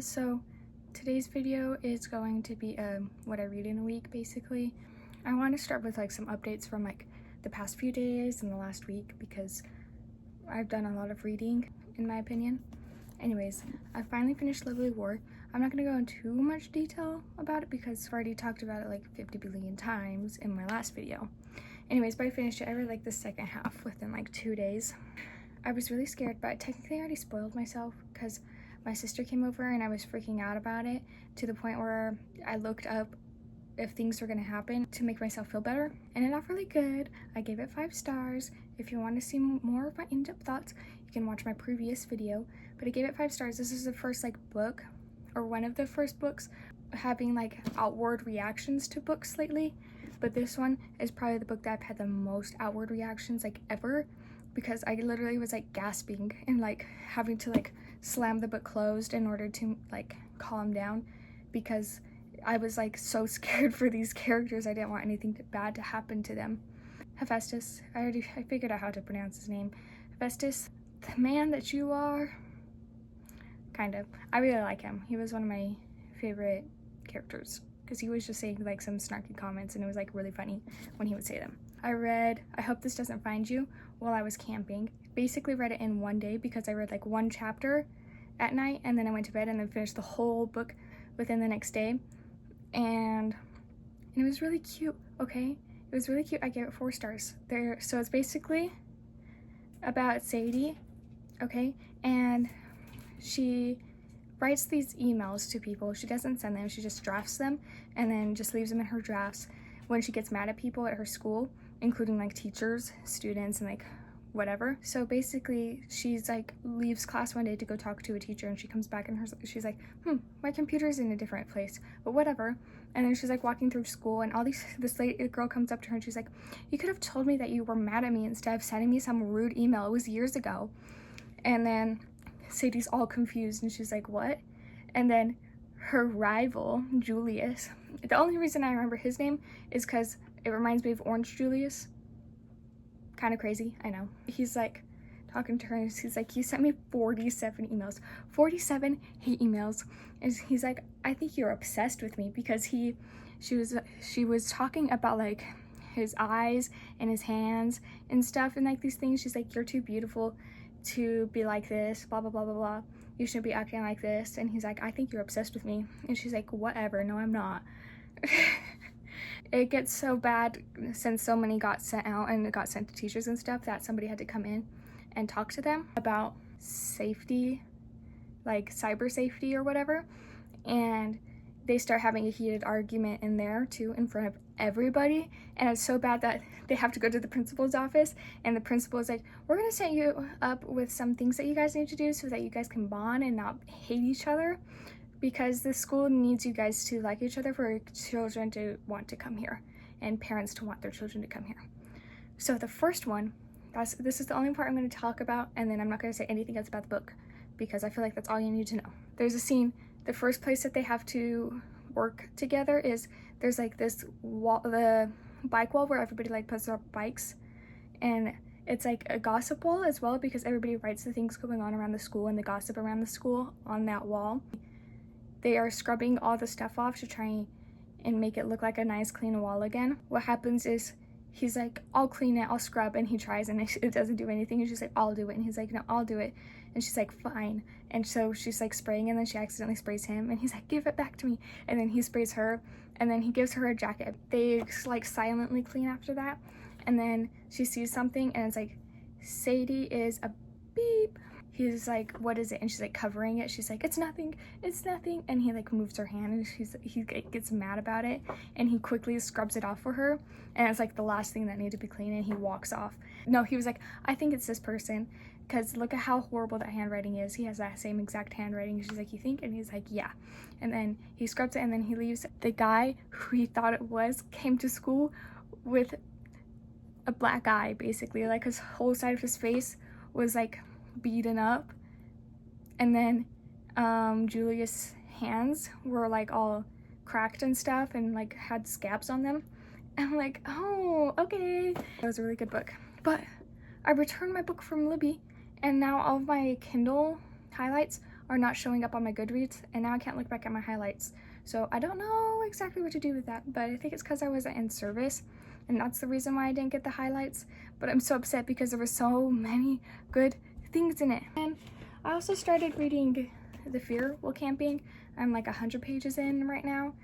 guys, so today's video is going to be what I read in a week basically. I want to start with like some updates from like the past few days and the last week because I've done a lot of reading in my opinion. Anyways, I finally finished Lovely War. I'm not going to go into too much detail about it because I've already talked about it like 50 billion times in my last video. Anyways, but I finished it. I read like the second half within like 2 days. I was really scared, but I technically already spoiled myself because my sister came over and I was freaking out about it to the point where I looked up if things were going to happen to make myself feel better, and it got really good. I gave it 5 stars. If you want to see more of my in-depth thoughts, you can watch my previous video, but I gave it 5 stars. This is the first like book, or one of the first books, having like outward reactions to books lately, but this one is probably the book that I've had the most outward reactions like ever, because I literally was like gasping and like having to like slam the book closed in order to like calm down because I was like so scared for these characters. I didn't want anything bad to happen to them. Hephaestus, I figured out how to pronounce his name. Hephaestus, the man that you are, kind of. I really like him. He was one of my favorite characters because he was just saying like some snarky comments and it was like really funny when he would say them. I read I Hope This Doesn't Find You while I was camping. Basically read it in one day because I read like one chapter at night and then I went to bed and then finished the whole book within the next day. And it was really cute, okay? It was really cute. I gave it 4 stars. So it's basically about Sadie, okay? And she writes these emails to people. She doesn't send them, she just drafts them and then just leaves them in her drafts when she gets mad at people at her school, including like teachers, students, and like whatever. So basically she's like leaves class one day to go talk to a teacher and she comes back and she's like, my computer's in a different place, but whatever. And then she's like walking through school and this girl comes up to her and she's like, you could have told me that you were mad at me instead of sending me some rude email. It was years ago. And then Sadie's all confused and she's like, what? And then her rival, Julius, the only reason I remember his name is because it reminds me of Orange Julius. Kind of crazy, I know. He's like talking to her and he's like, you sent me 47 emails, 47 hate emails. And he's like, I think you're obsessed with me because she was talking about like his eyes and his hands and stuff and like these things. She's like, you're too beautiful to be like this, blah blah blah blah blah, you shouldn't be acting like this. And he's like, I think you're obsessed with me. And she's like, whatever, no I'm not. It gets so bad since so many got sent out and it got sent to teachers and stuff that somebody had to come in and talk to them about safety, like cyber safety or whatever, and they start having a heated argument in there too in front of everybody. And it's so bad that they have to go to the principal's office and the principal is like, we're gonna set you up with some things that you guys need to do so that you guys can bond and not hate each other, because the school needs you guys to like each other for children to want to come here and parents to want their children to come here. So the first one, this is the only part I'm going to talk about, and then I'm not going to say anything else about the book because I feel like that's all you need to know. There's a scene, the first place that they have to work together is there's like this wall, the bike wall where everybody like puts their bikes, and it's like a gossip wall as well because everybody writes the things going on around the school and the gossip around the school on that wall. They are scrubbing all the stuff off to try and make it look like a nice clean wall again. What happens is he's like, I'll clean it, I'll scrub, and he tries and it doesn't do anything. And she's like, I'll do it. And he's like, no, I'll do it. And she's like, fine. And so she's like spraying and then she accidentally sprays him and he's like, give it back to me. And then he sprays her and then he gives her a jacket. They like silently clean after that. And then she sees something and it's like, Sadie is a beep. He's like, what is it? And she's like covering it. She's like, it's nothing, it's nothing. And he like moves her hand and he gets mad about it and he quickly scrubs it off for her. And it's like the last thing that needed to be clean and he walks off. No, he was like, I think it's this person because look at how horrible that handwriting is. He has that same exact handwriting. And she's like, you think? And he's like, yeah. And then he scrubs it and then he leaves. The guy who he thought it was came to school with a black eye, basically. Like his whole side of his face was like beaten up, and then Julius' hands were like all cracked and stuff and like had scabs on them. And I'm like, oh, okay. That was a really good book. But I returned my book from Libby and now all of my Kindle highlights are not showing up on my Goodreads, and now I can't look back at my highlights. So I don't know exactly what to do with that, but I think it's because I wasn't in service, and that's the reason why I didn't get the highlights. But I'm so upset because there were so many good things in it. And I also started reading The Fear While Camping. I'm like 100 pages in right now,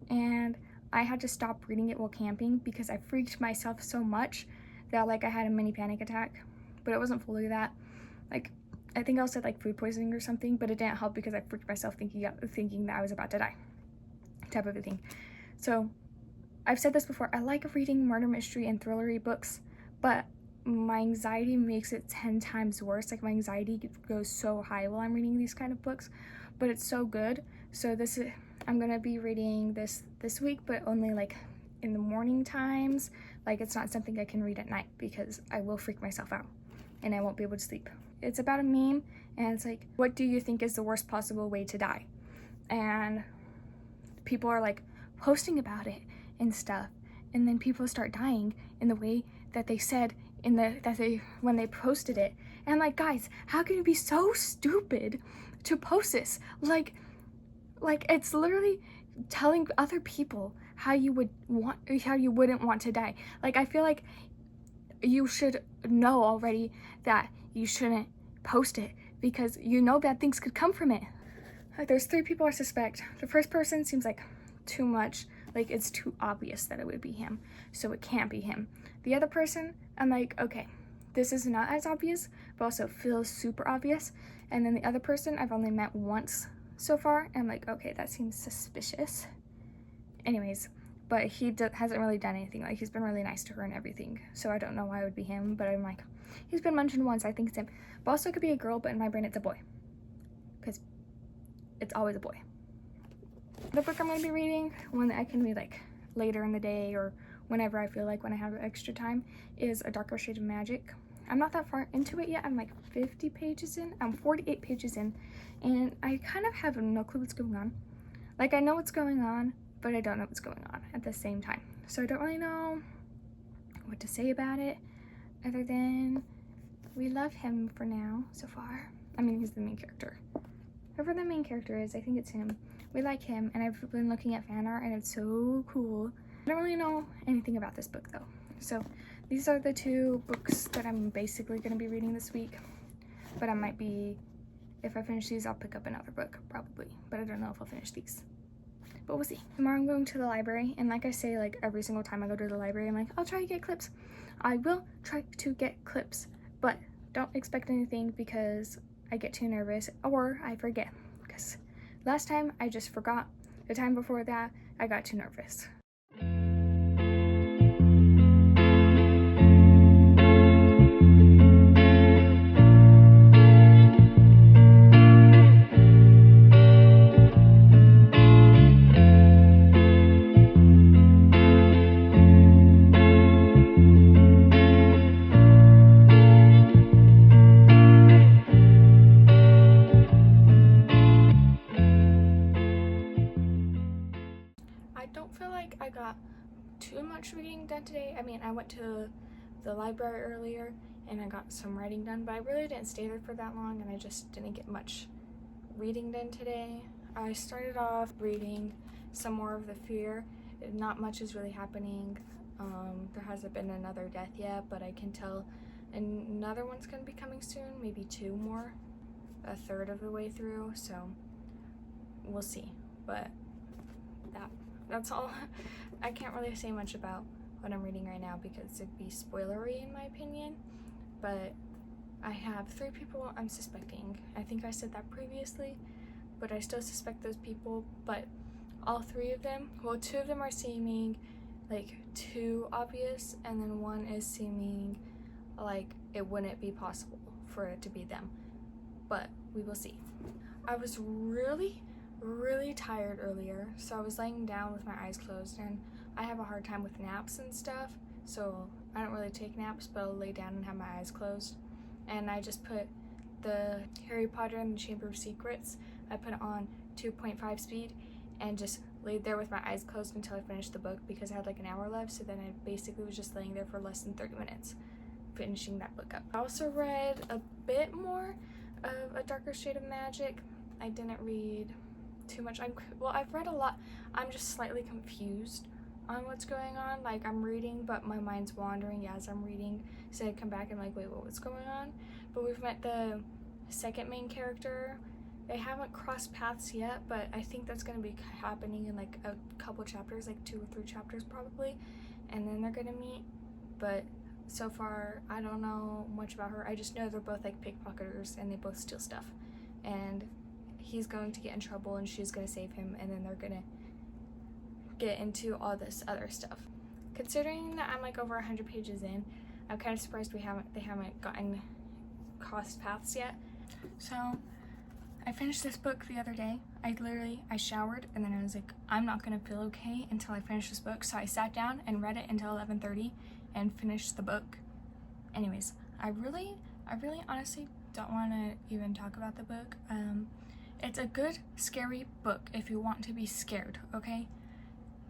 and I had to stop reading it while camping because I freaked myself so much that like I had a mini panic attack. But it wasn't fully that. Like, I think I also had like food poisoning or something, but it didn't help because I freaked myself thinking that I was about to die, type of a thing. So I've said this before, I like reading murder mystery and thrillery books, but my anxiety makes it 10 times worse. Like, my anxiety goes so high while I'm reading these kind of books, but it's so good. So I'm gonna be reading this week, but only like in the morning times. Like, it's not something I can read at night because I will freak myself out and I won't be able to sleep. It's about a meme, and it's like, what do you think is the worst possible way to die? And people are like posting about it and stuff, and then people start dying in the way that they said when they posted it. And I'm like, guys, how can you be so stupid to post this? Like it's literally telling other people how you wouldn't want to die. Like, I feel like you should know already that you shouldn't post it because you know bad things could come from it. Like, there's 3 people I suspect. The first person seems like too much, like it's too obvious that it would be him, so it can't be him. The other person, I'm like, okay, this is not as obvious, but also feels super obvious. And then the other person I've only met once so far, and I'm like, okay, that seems suspicious. Anyways, but he hasn't really done anything. Like, he's been really nice to her and everything, so I don't know why it would be him, but I'm like, he's been mentioned once, I think it's him. But also it could be a girl, but in my brain it's a boy, because it's always a boy. The book I'm going to be reading, one that I can read like later in the day or whenever I feel like, when I have extra time, is A Darker Shade of Magic. I'm not that far into it yet. I'm like 50 pages in. I'm 48 pages in, and I kind of have no clue what's going on. Like, I know what's going on, but I don't know what's going on at the same time. So I don't really know what to say about it other than we love him for now so far. I mean, he's the main character. Whoever the main character is, I think it's him. We like him, and I've been looking at fan art, and it's so cool. I don't really know anything about this book, though. So these are the 2 books that I'm basically going to be reading this week. But I might be, if I finish these, I'll pick up another book, probably. But I don't know if I'll finish these. But we'll see. Tomorrow I'm going to the library, and like I say, like every single time I go to the library, I'm like, I'll try to get clips. I will try to get clips, but don't expect anything because I get too nervous or I forget. Because last time I just forgot. The time before that, I got too nervous. I got too much reading done today. I mean, I went to the library earlier and I got some writing done, but I really didn't stay there for that long, and I just didn't get much reading done today. I started off reading some more of The Fear. Not much is really happening. There hasn't been another death yet, but I can tell another one's gonna be coming soon, maybe 2 more, a third of the way through, so we'll see. But that's all. I can't really say much about what I'm reading right now because it'd be spoilery in my opinion, but I have 3 people I'm suspecting. I think I said that previously, but I still suspect those people. But all 3 of them, well, 2 of them are seeming like too obvious, and then 1 is seeming like it wouldn't be possible for it to be them, but we will see. I was really tired earlier, so I was laying down with my eyes closed, and I have a hard time with naps and stuff, so I don't really take naps, but I'll lay down and have my eyes closed. And I just put the Harry Potter and the Chamber of Secrets, I put it on 2.5 speed and just laid there with my eyes closed until I finished the book because I had like an hour left, so then I basically was just laying there for less than 30 minutes finishing that book up. I also read a bit more of A Darker Shade of Magic, I didn't read too much. Well, I've read a lot. I'm just slightly confused on what's going on. Like, I'm reading, but my mind's wandering as I'm reading, so I come back and I'm like, wait, what's going on? But we've met the second main character. They haven't crossed paths yet, but I think that's going to be happening in like a couple chapters, like 2 or 3 chapters probably, and then they're going to meet. But so far, I don't know much about her. I just know they're both like pickpocketers and they both steal stuff, and he's going to get in trouble and she's going to save him, and then they're going to get into all this other stuff. Considering that I'm like over 100 pages in, I'm kind of surprised they haven't gotten crossed paths yet. So I finished this book the other day. I showered, and then I was like, I'm not gonna feel okay until I finish this book. So I sat down and read it until 11:30 and finished the book. Anyways, I really honestly don't want to even talk about the book. It's a good scary book if you want to be scared, okay?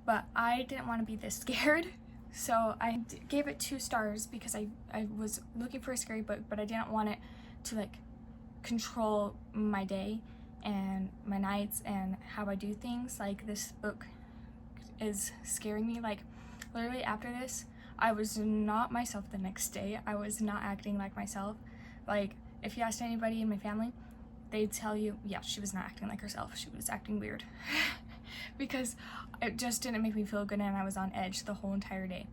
But I didn't want to be this scared, so I gave it 2 stars because I was looking for a scary book, but I didn't want it to like control my day and my nights and how I do things. Like, this book is scaring me. Like, literally after this, I was not myself the next day. I was not acting like myself. Like, if you asked anybody in my family, they'd tell you, yeah, she was not acting like herself. She was acting weird. Because it just didn't make me feel good, and I was on edge the whole entire day.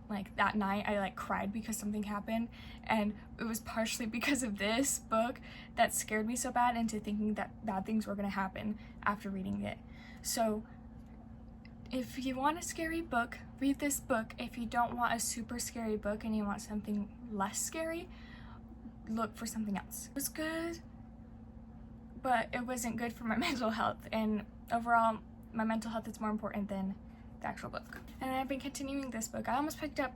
Like, that night I like cried because something happened, and it was partially because of this book that scared me so bad into thinking that bad things were going to happen after reading it. So if you want a scary book, read this book. If you don't want a super scary book and you want something less scary, look for something else. It was good, but it wasn't good for my mental health, and overall my mental health is more important than the actual book. And I've been continuing this book. I almost picked up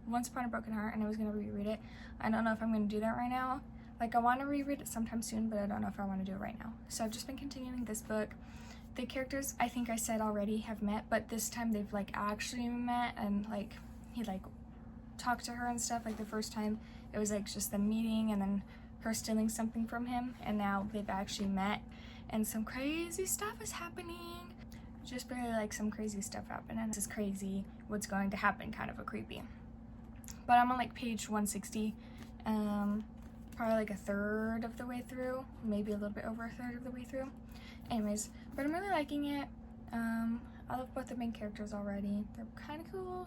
Once Upon a Broken Heart, and I was going to reread it. I don't know if I'm going to do that right now. Like, I want to reread it sometime soon, but I don't know if I want to do it right now. So I've just been continuing this book. The characters, I think I said already, have met, but this time they've like actually met, and like he like talked to her and stuff. Like, the first time it was like just the meeting and then her stealing something from him, and now they've actually met and some crazy stuff is happening. Just barely like some crazy stuff happening. This is crazy what's going to happen, kind of a creepy. But I'm on like page 160, probably like a third of the way through, maybe a little bit over a third of the way through. Anyways, but I'm really liking it. I love both the main characters already. They're kind of cool.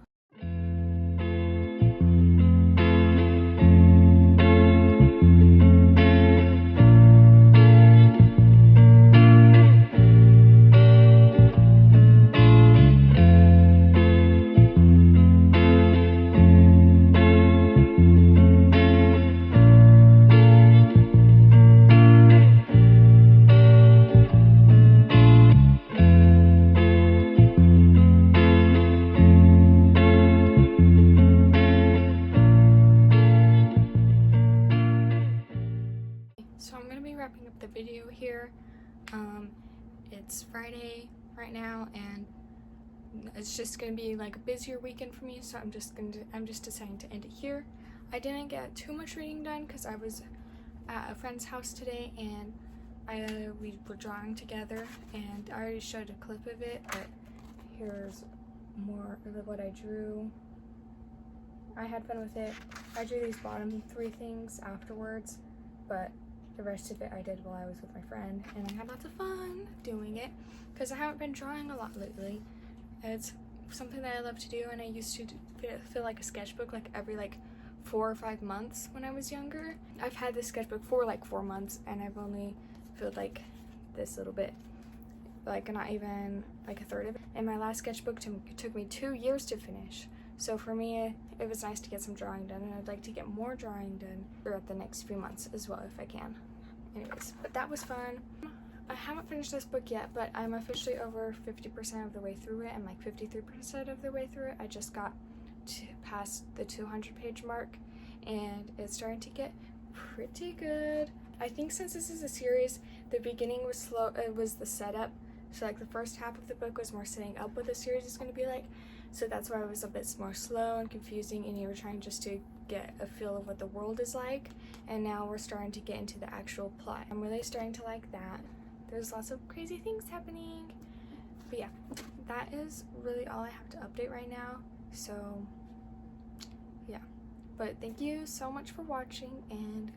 So I'm going to be wrapping up the video here. It's Friday right now, and it's just going to be like a busier weekend for me, so I'm just deciding to end it here. I didn't get too much reading done because I was at a friend's house today, and we were drawing together, and I already showed a clip of it, but here's more of what I drew. I had fun with it. I drew these bottom 3 things afterwards, but the rest of it I did while I was with my friend, and I had lots of fun doing it because I haven't been drawing a lot lately. It's something that I love to do, and I used to feel like a sketchbook like every like 4 or 5 months when I was younger. I've had this sketchbook for like 4 months, and I've only filled like this little bit, like not even like a third of it. And my last sketchbook took me 2 years to finish. So for me, it was nice to get some drawing done, and I'd like to get more drawing done throughout the next few months as well if I can. Anyways, but that was fun. I haven't finished this book yet, but I'm officially over 50% of the way through it. I'm like 53% of the way through it. I just got past the 200-page mark, and it's starting to get pretty good. I think since this is a series, the beginning was slow. It was the setup. So like the first half of the book was more setting up what the series is going to be like. So that's why it was a bit more slow and confusing, and you were trying just to get a feel of what the world is like. And now we're starting to get into the actual plot. I'm really starting to like that. there's lots of crazy things happening. But yeah, that is really all I have to update right now. So yeah, but thank you so much for watching, and